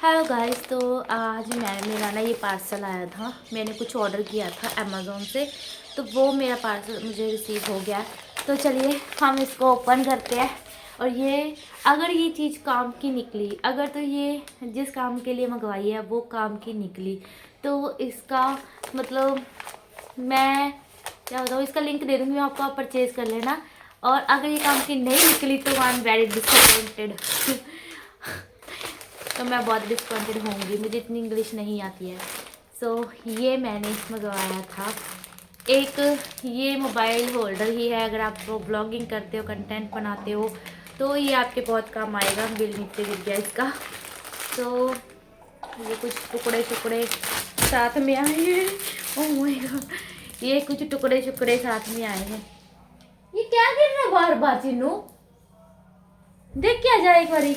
Hello guys. तो आज मेरा ना ये पार्सल आया था। मैंने कुछ ऑर्डर किया था अमेज़ोन से, तो वो मेरा पार्सल मुझे रिसीव हो गया। तो चलिए हम इसको ओपन करते हैं। और ये अगर ये चीज़ काम की निकली, अगर तो ये जिस काम के लिए मंगवाई है वो काम की निकली, तो इसका मतलब मैं क्या बताऊँ, इसका लिंक दे दूँगी मैं आपको, आप परचेज़ कर लेना। और अगर ये काम की नहीं निकली तो आई एम वेरी डिसअपॉइंटेड। तो मैं बहुत डिसअपॉइंटेड होंगी, मुझे इतनी इंग्लिश नहीं आती है। ये मैंने मंगवाया था एक, ये मोबाइल होल्डर ही है। अगर आप ब्लॉगिंग करते हो, कंटेंट बनाते हो, तो ये आपके बहुत काम आएगा। बिल नीचे गिर गया इसका। तो ये कुछ टुकड़े टुकड़े साथ में आए हैं। ओह माय गॉड, ये कुछ टुकड़े टुकड़े साथ में आए हैं। ये क्या गिर रहा है बार बार चिन्नू? देख के आ जाए एक बारी,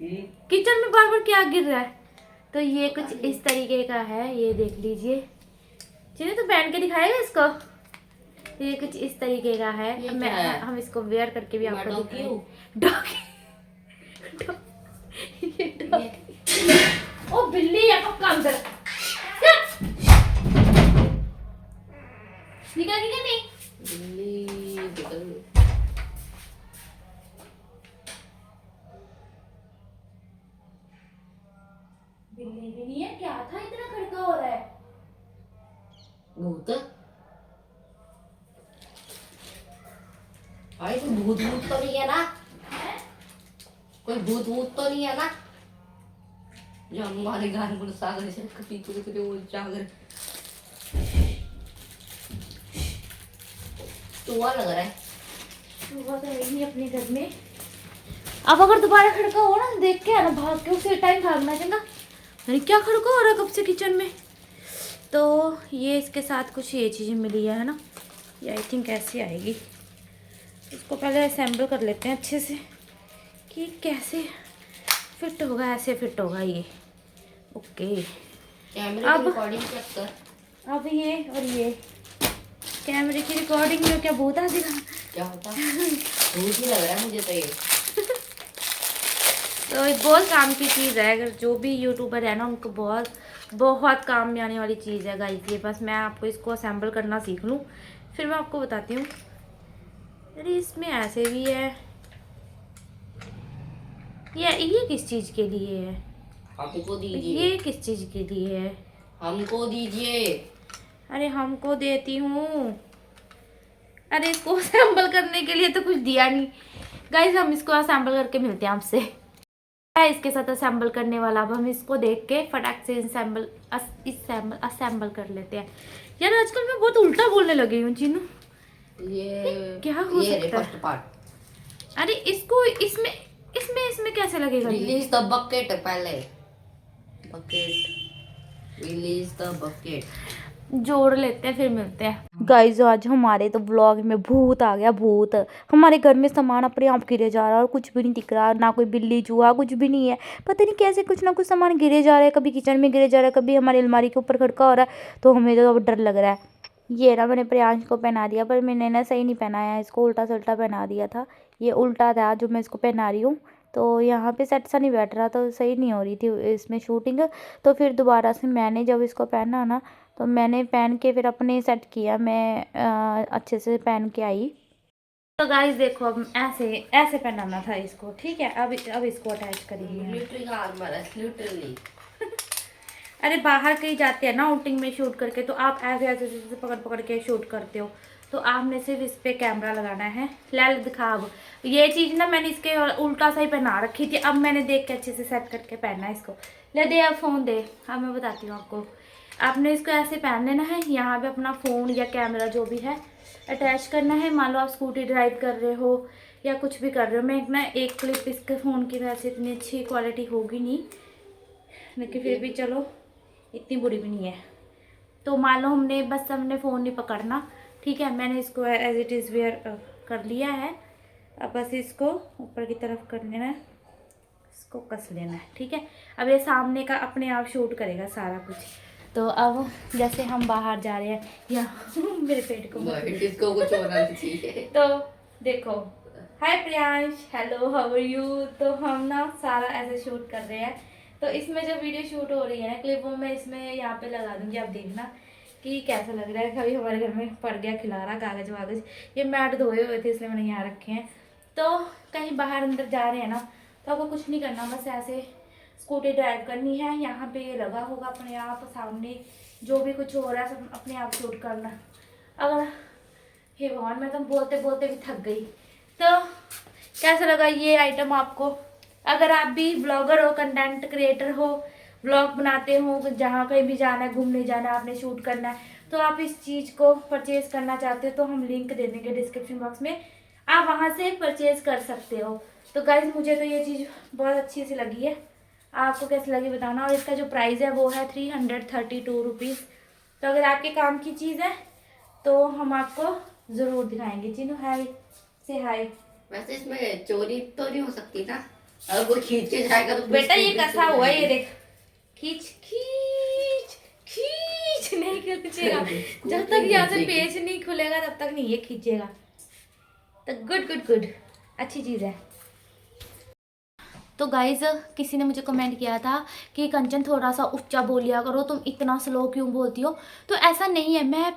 किचन में बार बार क्या गिर रहा है। तो ये कुछ इस तरीके का है, ये देख लीजिए। चलिए तो पहन के दिखाएगा इसको। ये कुछ इस तरीके का है। हम इसको वेयर करके भी आपको दिखाएंगे। ओ बिल्ली है, पक्का अंदर निकल गई नहीं। बिल्ली भी नहीं है, क्या था इतना खड़का हो रहा है? भूत भाई, कोई भूत भूत तो नहीं है ना? कोई भूत भूत तो नहीं है ना जो हमारे घर में सागर से कभी कुछ वो जागर चूहा लग रहा है। चूहा तो है नहीं अपने घर में। अब अगर दोबारा खड़का हो ना, देख के आना, भाग के उसे टाइम भागना चंगा। अरे क्या खड़का हो रहा है कब से किचन में। तो ये इसके साथ कुछ ये चीज़ें मिली है ना, ये आई थिंक ऐसी आएगी। इसको पहले असेंबल कर लेते हैं अच्छे से कि कैसे फिट होगा। ऐसे फिट होगा ये, ओके। कैमरे की रिकॉर्डिंग चेक कर। अब ये और ये कैमरे की रिकॉर्डिंग में क्या भूत आ जाएगा? क्या होता भूत ही लग रहा है मुझे तो ये। तो ये बहुत काम की चीज़ है। अगर जो भी यूट्यूबर है ना, उनको बहुत बहुत काम में आने वाली चीज़ है गाइस ये। बस मैं आपको इसको असेंबल करना सीख लूँ, फिर मैं आपको बताती हूँ। अरे इसमें ऐसे भी है। ये किस चीज़ के लिए है? हमको दीजिए। ये किस चीज़ के लिए है? हमको दीजिए। अरे हमको देती हूँ। अरे इसको असेंबल करने के लिए तो कुछ दिया नहीं। गाइस हम इसको असेंबल करके मिलते हैं आपसे। है इसके साथ असेंबल करने वाला। अब हम इसको देख के फटाक से असेंबल कर लेते हैं। यार आजकल मैं बहुत उल्टा बोलने लगी हूँ चीनू। ये क्या हो ये सकता है? First part. अरे इसको इसमें इसमें इसमें कैसे लगेगा? Release the bucket. पहले बकेट, रिलीज द बकेट जोड़ लेते हैं फिर मिलते हैं। गाइस आज हमारे तो व्लॉग में भूत आ गया। भूत हमारे घर में सामान अपने आप गिरे जा रहा है और कुछ भी नहीं दिख रहा। ना कोई बिल्ली चूहा कुछ भी नहीं है। पता नहीं कैसे कुछ ना कुछ सामान गिरे जा रहा है। कभी किचन में गिरे जा रहा है, कभी हमारी अलमारी के ऊपर खड़का हो रहा है। तो हमें तो अब डर लग रहा है। ये ना मैंने प्रियांश को पहना दिया, पर मैंने ना सही नहीं पहनाया, इसको उल्टा सल्टा पहना दिया था। ये उल्टा था जो मैं इसको पहना रही हूँ। तो यहाँ पे सेट सा नहीं बैठ रहा, तो सही नहीं हो रही थी इसमें शूटिंग। तो फिर दोबारा से मैंने जब इसको पहना ना, तो मैंने पहन के फिर अपने सेट किया। मैं अच्छे से पहन के आई। तो गाइस देखो, अब ऐसे ऐसे पहनाना था इसको, ठीक है। अब इसको अटैच करेंगे। लिटरली अरे बाहर कहीं जाते हैं ना आउटिंग में शूट करके, तो आप ऐसे ऐसे ऐसे पकड़ पकड़ के शूट करते हो। तो आपने सिर्फ इस पे कैमरा लगाना है। ले दिखा। अब ये चीज़ ना मैंने इसके उल्टा सा ही पहना रखी थी। अब मैंने देख के अच्छे से सेट करके पहना है इसको। ले दे अब फ़ोन दे। अब मैं बताती हूँ आपको। आपने इसको ऐसे पहन लेना है। यहाँ पे अपना फ़ोन या कैमरा जो भी है अटैच करना है। मान लो आप स्कूटी ड्राइव कर रहे हो या कुछ भी कर रहे हो। मैं ना एक क्लिप इसके फ़ोन की वैसे इतनी अच्छी क्वालिटी होगी नहीं, लेकिन फिर भी चलो इतनी बुरी भी नहीं है। तो मान लो हमने फ़ोन नहीं पकड़ना, ठीक है। मैंने इसको एज इट इज़ वेयर कर लिया है। अब बस इसको ऊपर की तरफ कर लेना है, इसको कस लेना है, ठीक है। अब ये सामने का अपने आप शूट करेगा सारा कुछ। तो अब जैसे हम बाहर जा रहे हैं या मेरे पेट को इसको कुछ होना नहीं चाहिए। तो देखो, hi Priyansh, hello how are you. तो हम ना सारा ऐसे शूट कर रहे हैं। तो इसमें जो वीडियो शूट हो रही है ना क्लिप, वो मैं इसमें यहाँ पे लगा दूंगी, आप देखना कि कैसा लग रहा है। कभी हमारे घर में पड़ गया खिलारा कागज वागज, ये मैट धोए हुए थे इसलिए मैंने यहाँ रखे हैं। तो कहीं बाहर अंदर जा रहे हैं ना तो आपको कुछ नहीं करना, बस ऐसे स्कूटी ड्राइव करनी है। यहाँ पे ये लगा होगा अपने आप सामने, जो भी कुछ हो रहा है सब अपने आप शूट करना। अगर हे भगवान, मैं तो बोलते बोलते भी थक गई। तो कैसा लगा ये आइटम आपको? अगर आप भी ब्लॉगर हो, कंटेंट क्रिएटर हो, ब्लॉग बनाते हो, जहाँ कहीं भी जाना है, घूमने जाना है, आपने शूट करना है, तो आप इस चीज़ को परचेज करना चाहते हो तो हम लिंक दे देंगे डिस्क्रिप्शन बॉक्स में, आप वहाँ से परचेज कर सकते हो। तो गाइज मुझे तो ये चीज़ बहुत अच्छी सी लगी है, आपको कैसी लगी बताना। और इसका जो प्राइस है वो है 332 रुपीज़। तो अगर आपके काम की चीज़ है तो हम आपको ज़रूर दिखाएंगे। चिन्हू हाय, से हाय। वैसे इसमें चोरी तो नहीं हो सकती ना, अगर कोई खींच के जाएगा तो बेटा ये कसा हुआ है, ये देख, खींच खींच खींच नहीं खींचेगा जब तक यहाँ से पेज नहीं खुलेगा तब तक नहीं ये खींचेगा। तो गुड गुड गुड, अच्छी चीज़ है। तो गाइज किसी ने मुझे कमेंट किया था कि कंचन थोड़ा सा ऊंचा बोलिया करो, तुम इतना स्लो क्यों बोलती हो। तो ऐसा नहीं है, मैं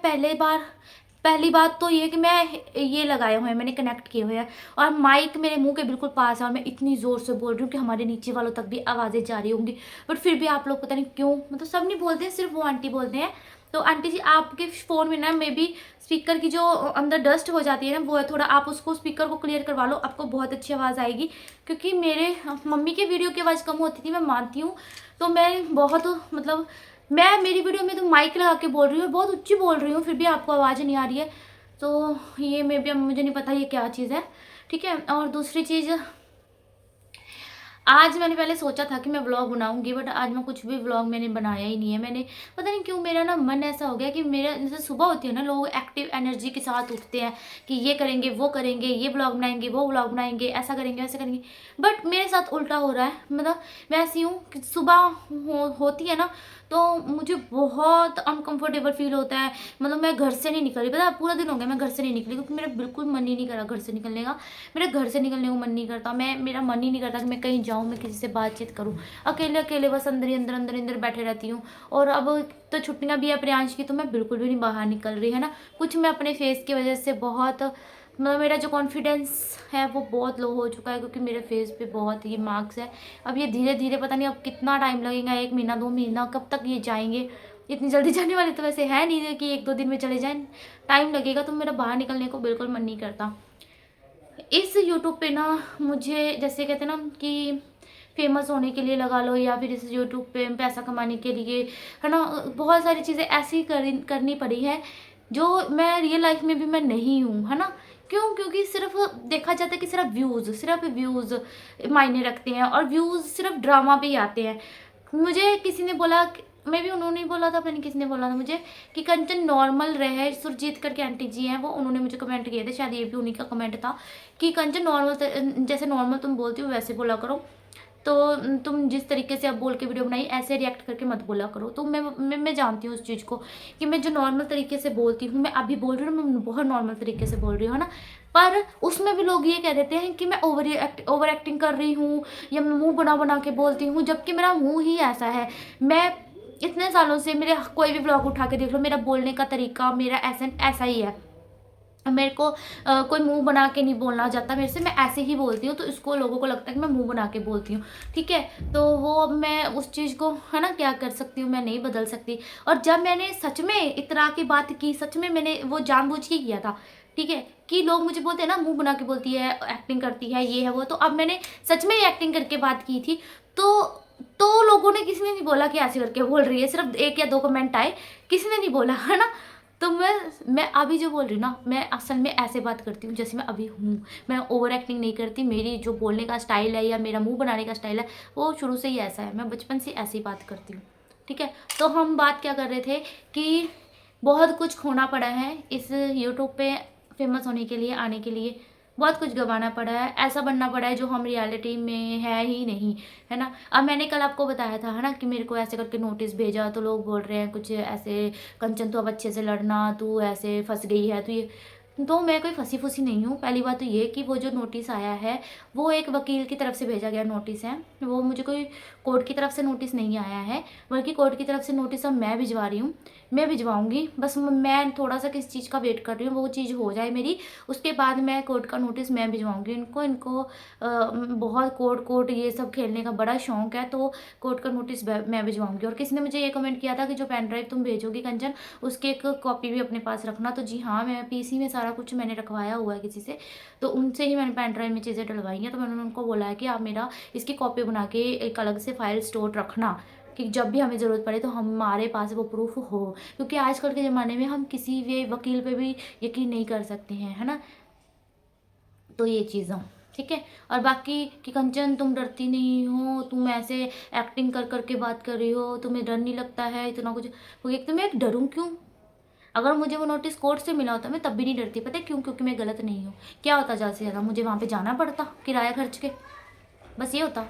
पहली बात तो ये कि मैं ये लगाए हुए हैं, मैंने कनेक्ट किए हुए हैं और माइक मेरे मुंह के बिल्कुल पास है और मैं इतनी ज़ोर से बोल रही हूँ कि हमारे नीचे वालों तक भी आवाज़ें जा रही होंगी। बट फिर भी आप लोग पता नहीं क्यों, मतलब सब नहीं बोलते हैं, सिर्फ वो आंटी बोलते हैं। तो आंटी जी आपके फ़ोन में ना मे बी स्पीकर की जो अंदर डस्ट हो जाती है ना वो है थोड़ा, आप उसको स्पीकर को क्लियर करवा लो, आपको बहुत अच्छी आवाज़ आएगी। क्योंकि मेरे मम्मी के वीडियो की आवाज़ कम होती थी, मैं मानती हूँ। तो मैं बहुत मतलब मैं मेरी वीडियो में तो माइक लगा के बोल रही हूँ, बहुत ऊँची बोल रही हूँ, फिर भी आपको आवाज़ नहीं आ रही है। तो ये मे बी, मुझे नहीं पता ये क्या चीज़ है, ठीक है। और दूसरी चीज़, आज मैंने पहले सोचा था कि मैं व्लॉग बनाऊंगी, बट आज मैं कुछ भी व्लॉग मैंने बनाया ही नहीं है। मैंने पता नहीं क्यों मेरा ना मन ऐसा हो गया कि मेरा जैसे सुबह होती है ना, लोग एक्टिव एनर्जी के साथ उठते हैं कि ये करेंगे वो करेंगे, ये व्लॉग बनाएंगे वो व्लॉग बनाएंगे, ऐसा करेंगे वैसा करेंगे। बट मेरे साथ उल्टा हो रहा है, मतलब मैं ऐसी हूँ कि सुबह होती है ना तो मुझे बहुत अनकंफर्टेबल फील होता है। मतलब मैं घर से नहीं निकली, पता है पूरा दिन हो गया मैं घर से नहीं निकली, क्योंकि मेरा बिल्कुल मन ही नहीं करा घर से निकलने का। मेरे घर से निकलने को मन नहीं करता, मेरा मन ही नहीं करता कि मैं कहीं जाऊँ, मैं किसी से बातचीत करूँ। अकेले अकेले बस अंदर ही अंदर बैठे रहती हूँ। और अब तो छुट्टियाँ भी है प्रियांश की, तो मैं बिल्कुल भी नहीं बाहर निकल रही है ना। कुछ मैं अपने फेस की वजह से बहुत, मतलब मेरा जो कॉन्फिडेंस है वो बहुत लो हो चुका है, क्योंकि मेरे फेस पे बहुत ही मार्क्स है। अब ये धीरे धीरे पता नहीं अब कितना टाइम लगेगा, 1 महीना 2 महीना, कब तक ये जाएंगे। इतनी जल्दी जाने वाले तो वैसे है नहीं कि 1-2 दिन में चले जाएं, टाइम लगेगा। तो मेरा बाहर निकलने को बिल्कुल मन नहीं करता। इस यूट्यूब पे ना मुझे जैसे कहते हैं ना कि फेमस होने के लिए लगा लो, या फिर इस यूट्यूब पे पैसा कमाने के लिए, है ना, बहुत सारी चीज़ें ऐसी करनी पड़ी है जो मैं रियल लाइफ में भी मैं नहीं हूँ, है ना। क्यों? क्योंकि सिर्फ देखा जाता है कि सिर्फ व्यूज़ मायने रखते हैं, और व्यूज़ सिर्फ ड्रामा पे ही आते हैं। मुझे किसी ने बोला, मे भी उन्होंने ही बोला था, पता नहीं किसने बोला था मुझे, कि कंचन नॉर्मल रहे। सुरजीत करके आंटी जी हैं वो, उन्होंने मुझे कमेंट किए थे, शायद ये भी उन्हीं का कमेंट था, कि कंचन नॉर्मल, जैसे नॉर्मल तुम बोलती हो वैसे बोला करो। तो तुम जिस तरीके से अब बोल के वीडियो बनाई, ऐसे रिएक्ट करके मत बोला करो। तो मैं जानती हूँ उस चीज़ को, कि मैं जो नॉर्मल तरीके से बोलती हूँ, मैं अभी बोल रही हूँ, मैं बहुत नॉर्मल तरीके से बोल रही हूँ, है ना। पर उसमें भी लोग ये कह देते हैं कि मैं ओवर एक्टिंग कर रही हूँ, या मैं मुंह बना बना के बोलती हूँ, जबकि मेरा मुंह ही ऐसा है। मैं इतने सालों से, मेरे कोई भी ब्लॉग उठा के देख लो, मेरा बोलने का तरीका मेरा ऐसा ही है। मेरे को कोई मुंह बना के नहीं बोलना जाता मेरे से, मैं ऐसे ही बोलती हूँ। तो इसको लोगों को लगता है कि मैं मुंह बना के बोलती हूँ, ठीक है। तो वो अब मैं उस चीज़ को, है ना, क्या कर सकती हूँ, मैं नहीं बदल सकती। और जब मैंने सच में इतना की बात की, सच में मैंने वो जानबूझ के किया था, ठीक है। कि लोग मुझे बोलते हैं ना मुंह बना के बोलती है, एक्टिंग करती है, ये है वो। तो अब मैंने सच में एक्टिंग करके बात की थी, तो लोगों ने, किसी ने नहीं बोला कि ऐसे करके बोल रही है, सिर्फ 1 या 2 कमेंट आए, किसी ने नहीं बोला, है ना। तो मैं अभी जो बोल रही हूँ ना, मैं असल में ऐसे बात करती हूँ जैसे मैं अभी हूँ। मैं ओवर एक्टिंग नहीं करती। मेरी जो बोलने का स्टाइल है या मेरा मुंह बनाने का स्टाइल है वो शुरू से ही ऐसा है, मैं बचपन से ऐसी बात करती हूँ, ठीक है। तो हम बात क्या कर रहे थे कि बहुत कुछ खोना पड़ा है इस यूट्यूब पे फेमस होने के लिए, आने के लिए बहुत कुछ गंवाना पड़ा है, ऐसा बनना पड़ा है जो हम रियलिटी में है ही नहीं, है ना। अब मैंने कल आपको बताया था, है ना, कि मेरे को ऐसे करके नोटिस भेजा, तो लोग बोल रहे हैं कुछ ऐसे, कंचन तू अब अच्छे से लड़ना, तू ऐसे फंस गई है, तो ये तो मैं कोई फंसी फुसी नहीं हूँ। पहली बात तो ये कि वो जो नोटिस आया है वो एक वकील की तरफ से भेजा गया नोटिस है, वो मुझे कोई कोर्ट की तरफ से नोटिस नहीं आया है, बल्कि कोर्ट की तरफ से नोटिस अब मैं भिजवा रही हूँ, मैं भिजवाऊँगी। बस मैं थोड़ा सा किस चीज़ का वेट कर रही हूँ, वो चीज़ हो जाए मेरी, उसके बाद मैं कोर्ट का नोटिस मैं भिजवाऊँगी इनको। बहुत कोर्ट कोर्ट ये सब खेलने का बड़ा शौक है, तो कोर्ट का नोटिस मैं भिजवाऊँगी। और किसी ने मुझे ये कमेंट किया था कि जो पेन ड्राइव तुम भेजोगी कंचन, उसकी एक कॉपी भी अपने पास रखना। तो जी हाँ, मैं पीसी में सारा कुछ मैंने रखवाया हुआ है किसी से, तो उनसे ही मैंने पेन ड्राइव में चीज़ें डलवाई हैं। तो मैंने उनको बोला है कि आप मेरा इसकी कॉपी बना के एक अलग से फाइल स्टोर रखना, कि जब भी हमें ज़रूरत पड़े तो हमारे पास वो प्रूफ हो, क्योंकि आजकल के ज़माने में हम किसी भी वकील पे भी यकीन नहीं कर सकते हैं, है ना। तो ये चीज़ हो, ठीक है। और बाकी कि कंचन तुम डरती नहीं हो, तुम ऐसे एक्टिंग कर करके बात कर रही हो, तुम्हें डर नहीं लगता है इतना कुछ। वो एक तो मैं डरूं क्यों, अगर मुझे वो नोटिस कोर्ट से मिला होता मैं तब भी नहीं डरती। पता है क्यों? क्योंकि मैं गलत नहीं हूँ। क्या होता ज़्यादा से ज़्यादा मुझे वहाँ पे जाना पड़ता किराया खर्च के, बस ये होता।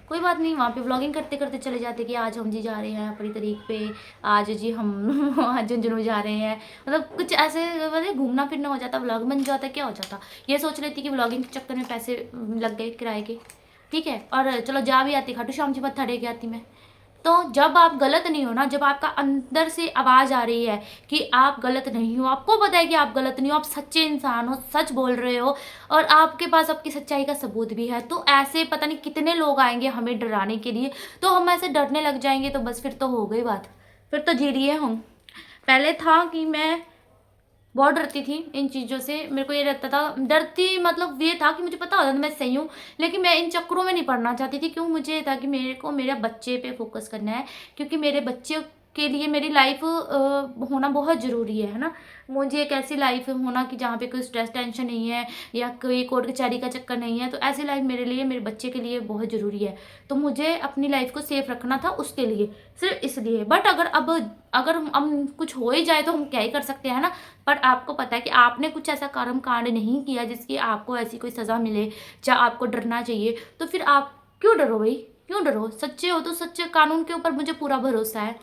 कोई बात नहीं, वहाँ पे व्लॉगिंग करते करते चले जाते कि आज हम जी जा रहे हैं अपनी तारीख पे, आज जी हम आज झुंझुनू जा रहे हैं, मतलब कुछ ऐसे मतलब घूमना फिरना हो जाता, व्लॉग बन जाता, क्या हो जाता। ये सोच लेती कि व्लॉगिंग के चक्कर में पैसे लग गए किराए के, ठीक है। और चलो जा भी आती, खाटू श्याम जी मत्था टेक आती मैं। तो जब आप गलत नहीं हो ना, जब आपका अंदर से आवाज़ आ रही है कि आप गलत नहीं हो, आपको पता है कि आप गलत नहीं हो, आप सच्चे इंसान हो, सच बोल रहे हो, और आपके पास आपकी सच्चाई का सबूत भी है, तो ऐसे पता नहीं कितने लोग आएंगे हमें डराने के लिए, तो हम ऐसे डरने लग जाएंगे तो बस फिर तो हो गई बात, फिर तो जी रही है हम। पहले था कि मैं बहुत डरती थी इन चीज़ों से, मेरे को ये रहता था, डरती मतलब ये था कि मुझे पता होता था मैं सही हूँ, लेकिन मैं इन चक्करों में नहीं पड़ना चाहती थी। क्यों? मुझे ये था कि मेरे को मेरे बच्चे पे फोकस करना है, क्योंकि मेरे बच्चे के लिए मेरी लाइफ होना बहुत ज़रूरी है ना। मुझे एक ऐसी लाइफ होना कि जहाँ पे कोई स्ट्रेस टेंशन नहीं है या कोई कोर्ट कचहरी का चक्कर नहीं है, तो ऐसी लाइफ मेरे लिए, मेरे बच्चे के लिए बहुत ज़रूरी है। तो मुझे अपनी लाइफ को सेफ रखना था उसके लिए, सिर्फ इसलिए। बट अगर हम कुछ हो ही जाए तो हम क्या ही कर सकते हैं ना। पर आपको पता है कि आपने कुछ ऐसा कर्म कांड नहीं किया जिसकी आपको ऐसी कोई सज़ा मिले या आपको डरना चाहिए, तो फिर आप क्यों डरो भाई, क्यों डरो? सच्चे हो तो सच्चे, कानून के ऊपर मुझे पूरा भरोसा है,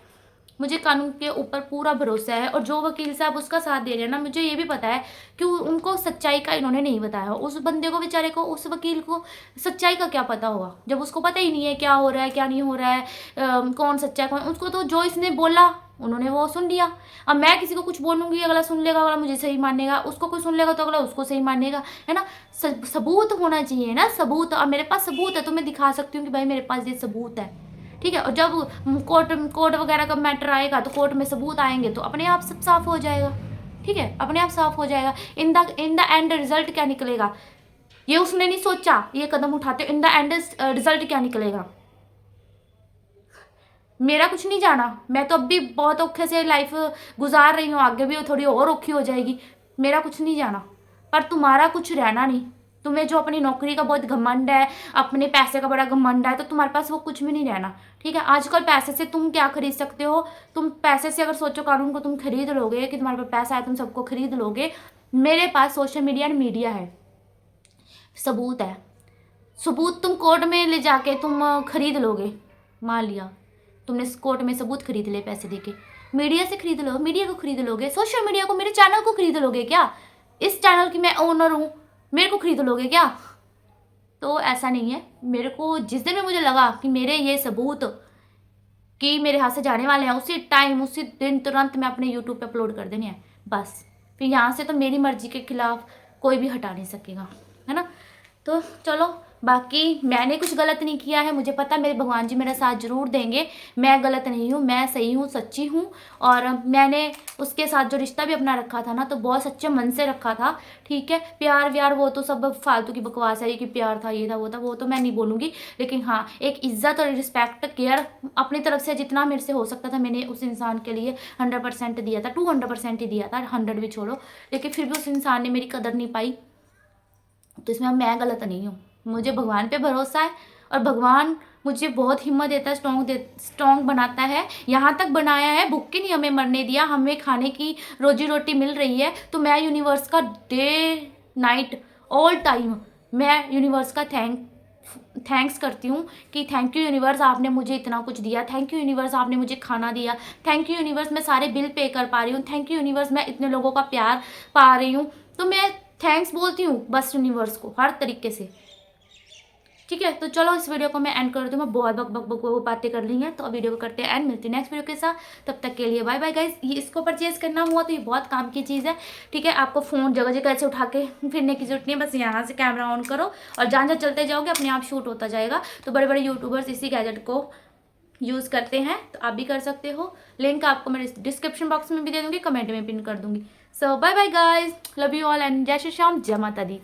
मुझे कानून के ऊपर पूरा भरोसा है। और जो वकील साहब उसका साथ दे रहे हैं ना, मुझे ये भी पता है कि उनको सच्चाई का इन्होंने नहीं बताया। उस बंदे को, बेचारे को, उस वकील को सच्चाई का क्या पता होगा, जब उसको पता ही नहीं है क्या हो रहा है क्या नहीं हो रहा है, कौन सच्चा है कौन। उसको तो जो इसने बोला उन्होंने वो सुन लिया। अब मैं किसी को कुछ बोलूँगी, अगला सुन लेगा, अगला मुझे सही मानेगा, उसको कोई सुन लेगा तो अगला उसको सही मानेगा, है ना। सबूत होना चाहिए ना, सबूत। अब मेरे पास सबूत है तो मैं दिखा सकती हूँ कि भाई मेरे पास ये सबूत है, ठीक है। और जब कोर्ट वगैरह का मैटर आएगा तो कोर्ट में सबूत आएंगे तो अपने आप सब साफ हो जाएगा, ठीक है, अपने आप साफ हो जाएगा। इन द एंड रिजल्ट क्या निकलेगा, ये उसने नहीं सोचा ये कदम उठाते, इन द एंड रिजल्ट क्या निकलेगा, मेरा कुछ नहीं जाना। मैं तो अब भी बहुत औखे से लाइफ गुजार रही हूँ, आगे भी थोड़ी और औखी हो जाएगी, मेरा कुछ नहीं जाना। पर तुम्हारा कुछ रहना नहीं। तुम्हें जो अपनी नौकरी का बहुत घमंड है, अपने पैसे का बड़ा घमंड है, तो तुम्हारे पास वो कुछ भी नहीं रहना, ठीक है। आजकल पैसे से तुम क्या खरीद सकते हो? तुम पैसे से अगर सोचो कानून को तुम खरीद लोगे, कि तुम्हारे पास पैसा है तुम सबको खरीद लोगे, मेरे पास सोशल मीडिया एंड मीडिया है, सबूत है। सबूत तुम कोर्ट में ले जाके तुम खरीद लोगे, मान लिया तुमने कोर्ट में सबूत खरीद ले पैसे देके, मीडिया से खरीद लो, मीडिया को खरीद लोगे, सोशल मीडिया को, मेरे चैनल को खरीद लोगे क्या? इस चैनल की मैं ओनर हूँ, मेरे को खरीद लोगे क्या? तो ऐसा नहीं है। मेरे को जिस दिन में मुझे लगा कि मेरे ये सबूत कि मेरे हाथ से जाने वाले हैं, उसी टाइम उसी दिन तुरंत मैं अपने यूट्यूब पे अपलोड कर देनी है, बस। फिर यहाँ से तो मेरी मर्जी के खिलाफ कोई भी हटा नहीं सकेगा, है ना। तो चलो, बाकी मैंने कुछ गलत नहीं किया है, मुझे पता मेरे भगवान जी मेरा साथ जरूर देंगे। मैं गलत नहीं हूँ, मैं सही हूँ, सच्ची हूँ। और मैंने उसके साथ जो रिश्ता भी अपना रखा था ना, तो बहुत सच्चे मन से रखा था, ठीक है। प्यार व्यार वो तो सब फालतू की बकवास है, ये कि प्यार था, ये था, वो तो मैं नहीं बोलूँगी। लेकिन हाँ, एक इज्जत और रिस्पेक्ट, केयर अपनी तरफ से जितना मेरे से हो सकता था मैंने उस इंसान के लिए 100% दिया था, 200% ही दिया था, 100 भी छोड़ो। लेकिन फिर भी उस इंसान ने मेरी कदर नहीं पाई, तो इसमें मैं गलत नहीं हूँ। मुझे भगवान पे भरोसा है, और भगवान मुझे बहुत हिम्मत देता है, स्ट्रॉन्ग बनाता है। यहाँ तक बनाया है, भूख नहीं हमें मरने दिया, हमें खाने की रोजी रोटी मिल रही है। तो मैं यूनिवर्स का डे नाइट ऑल टाइम मैं यूनिवर्स का थैंक्स करती हूँ कि थैंक यू यूनिवर्स, आपने मुझे इतना कुछ दिया। थैंक यू यूनिवर्स, आपने मुझे खाना दिया। थैंक यू यूनिवर्स, मैं सारे बिल पे कर पा रही हूँ। थैंक यू यूनिवर्स, मैं इतने लोगों का प्यार पा रही हूँ। तो मैं थैंक्स बोलती हूँ बस यूनिवर्स को हर तरीके से। ठीक है, तो चलो इस वीडियो को मैं एंड कर देती हूँ। मैं बहुत बक बक बक बक बातें कर ली हैं, तो अब वीडियो को करते हैं एंड, मिलती है नेक्स्ट वीडियो के साथ। तब तक के लिए बाय बाय गाइस। ये इसको परचेज करना हुआ तो ये बहुत काम की चीज़ है। ठीक है, आपको फ़ोन जगह जगह ऐसे उठा के फिरने की जरूरत नहीं है, बस यहाँ से कैमरा ऑन करो और जहाँ जहाँ चलते जाओगे अपने आप शूट होता जाएगा। तो बड़े बड़े यूट्यूबर्स इसी गैजेट को यूज़ करते हैं, तो आप भी कर सकते हो। लिंक आपको मैं डिस्क्रिप्शन बॉक्स में भी दे दूँगी, कमेंट में पिन कर दूँगी। So bye bye guys, love you all and जय श्री श्याम, जय माता दी।